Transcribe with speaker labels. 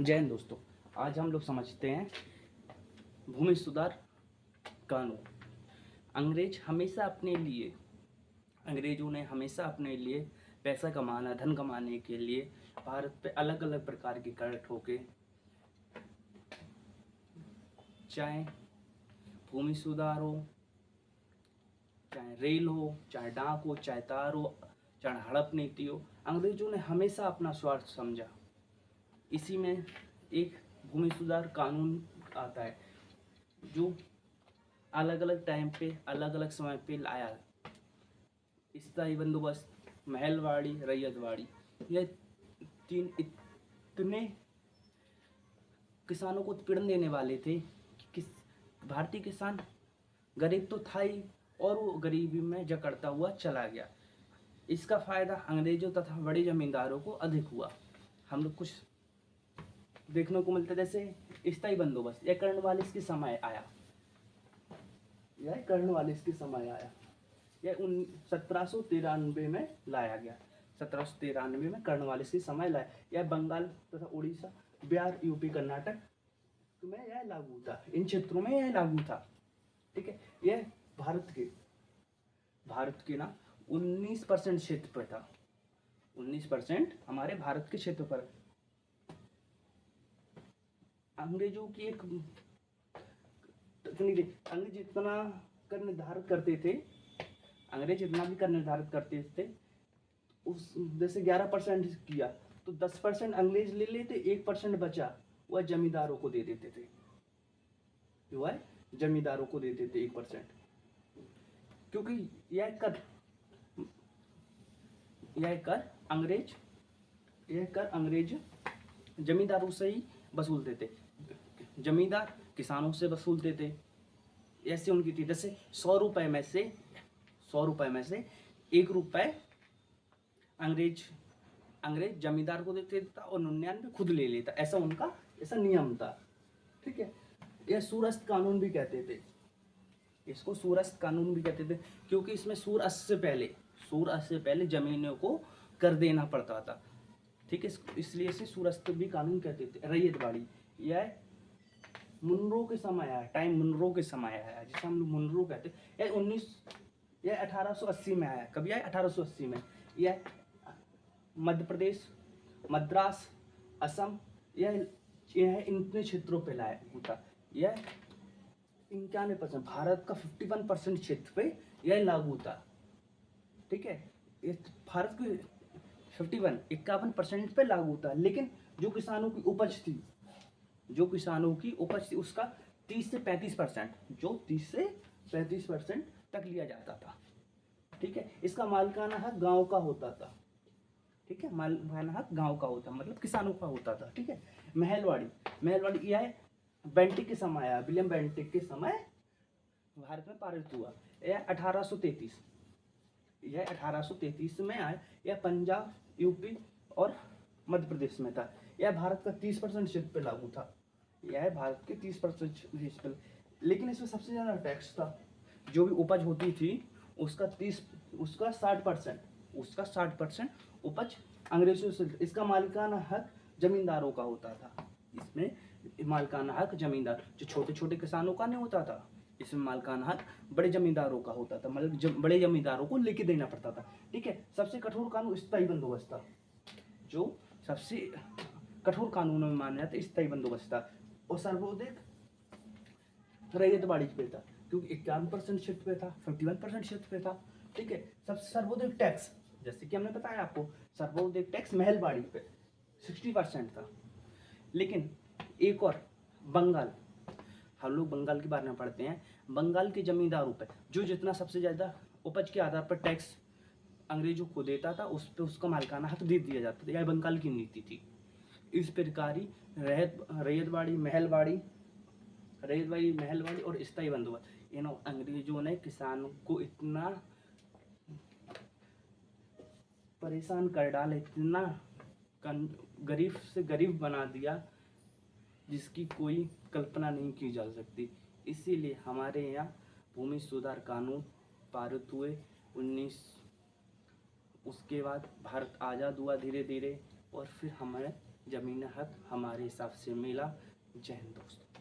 Speaker 1: जय हिंद दोस्तों। आज हम लोग समझते हैं भूमि सुधार कानून। अंग्रेजों ने हमेशा अपने लिए पैसा कमाना, धन कमाने के लिए भारत पे अलग अलग प्रकार के कर ठोके। चाहे भूमि सुधार हो, चाहे रेल हो, चाहे डाक हो, चाहे तार हो, चाहे हड़प नीति हो, अंग्रेजों ने हमेशा अपना स्वार्थ समझा। इसी में एक भूमि सुधार कानून आता है जो अलग अलग टाइम पे, अलग अलग समय पे लाया। स्थायी बंदोबस्त, महलवाड़ी, रैयतवाड़ी, ये तीन इतने किसानों को उत्पीड़न देने वाले थे कि भारतीय किसान गरीब तो था ही और वो गरीबी में जकड़ता हुआ चला गया। इसका फायदा अंग्रेजों तथा बड़े जमींदारों को अधिक हुआ। हम लोग कुछ देखने को मिलता है, जैसे स्थायी बंदोबस्त, यह कर्नवालिस के समय आया। यह 1793 में लाया गया। 1793 में कर्नवालिस के समय लाया। यह बंगाल तथा उड़ीसा, बिहार, यूपी, कर्नाटक में यह लागू था। इन क्षेत्रों में यह लागू था। ठीक है। यह भारत के ना 19% क्षेत्र पर था। 19% हमारे भारत के क्षेत्र पर। अंग्रेजों की एक तकनीक, अंग्रेज जितना कर निर्धारित करते थे, अंग्रेज जितना भी कर निर्धारित करते थे, उस जैसे 11% किया तो 10% अंग्रेज ले लेते, 1% बचा वह जमींदारों को दे देते थे। वह जमींदारों को देते थे 1%, क्योंकि यह कर अंग्रेज जमींदारों से ही वसूलते थे। जमींदार किसानों से वसूलते थे। ऐसे उनकी थी, जैसे 100 रुपए में से 1 रुपए अंग्रेज जमींदार को देते था और 99 खुद ले लेता। ऐसा उनका नियम था। ठीक है। यह सूरस्त कानून भी कहते थे। इसको सूरस्त कानून भी कहते थे, क्योंकि इसमें सूरस्त से पहले जमीनों को कर देना पड़ता था। ठीक है। इसलिए इसे सूरस्त भी कानून कहते थे। रैयतवाड़ी, यह मुनरो के समय आया, जिसे हम लोग मुनरो कहते हैं। यह 1880 में आया। कभी आया? 1880 में। यह मध्य प्रदेश, मद्रास, असम, यह इतने क्षेत्रों पे लागू था। यह 91%, भारत का 51% क्षेत्र पे यह लागू था। ठीक है। भारत के 51% पे लागू था, लेकिन जो किसानों की उपज थी उसका 30 से 35% तक लिया जाता था। ठीक है। इसका मालिकाना हक गांव का होता था। ठीक है। मालिकाना हक गांव का होता, मतलब किसानों का होता था। ठीक है। महलवाड़ी यह बेंटिक के समय आया। विलियम बेंटिक के समय भारत में पारित हुआ। यह 1833 में आया। यह पंजाब, यूपी और मध्य प्रदेश में था। यह भारत का 30% क्षेत्र पे लागू था। लेकिन इसमें सबसे ज्यादा टैक्स था। जो भी उपज होती थी उसका 60% उपज अंग्रेजों से। इसका मालिकाना हक जमींदारों का होता था। इसमें मालिकाना हक जमींदार, जो छोटे छोटे किसानों का नहीं होता था, इसमें मालिकाना हक बड़े जमींदारों का होता था। मतलब बड़े जमींदारों को लेके देना पड़ता था। ठीक है। सबसे कठोर कानून स्थायी बंदोबस्त था। जो सबसे कठोर कानूनों में माना जाता है स्थायी बंदोबस्त था। और सर्वोदय रैयतवाड़ी पे था, क्योंकि 51% क्षेत्र पे था, 51% क्षेत्र पे था। ठीक है। सबसे सर्वोदय टैक्स, जैसे कि हमने बताया आपको, सर्वोदय टैक्स महलवाड़ी पे 60% था। लेकिन एक और बंगाल, हम लोग बंगाल के बारे में पढ़ते हैं। बंगाल के जमींदारों पे जो जितना सबसे ज्यादा उपज के आधार पर टैक्स अंग्रेजों को देता था, उस पे उसका मालिकाना हक दे दिया जाता था। यह बंगाल की नीति थी। इस प्रकार रैयतवाड़ी, महलवाड़ी और स्थायी बंदोबस्त, इन अंग्रेजों ने किसानों को इतना परेशान कर डाला, इतना गरीब से गरीब बना दिया, जिसकी कोई कल्पना नहीं की जा सकती। इसीलिए हमारे यहाँ भूमि सुधार कानून पारित हुए। उसके बाद भारत आज़ाद हुआ धीरे धीरे, और फिर हमें ज़मीन हक हमारे हिसाब से मिला। जय हिंद दोस्तों।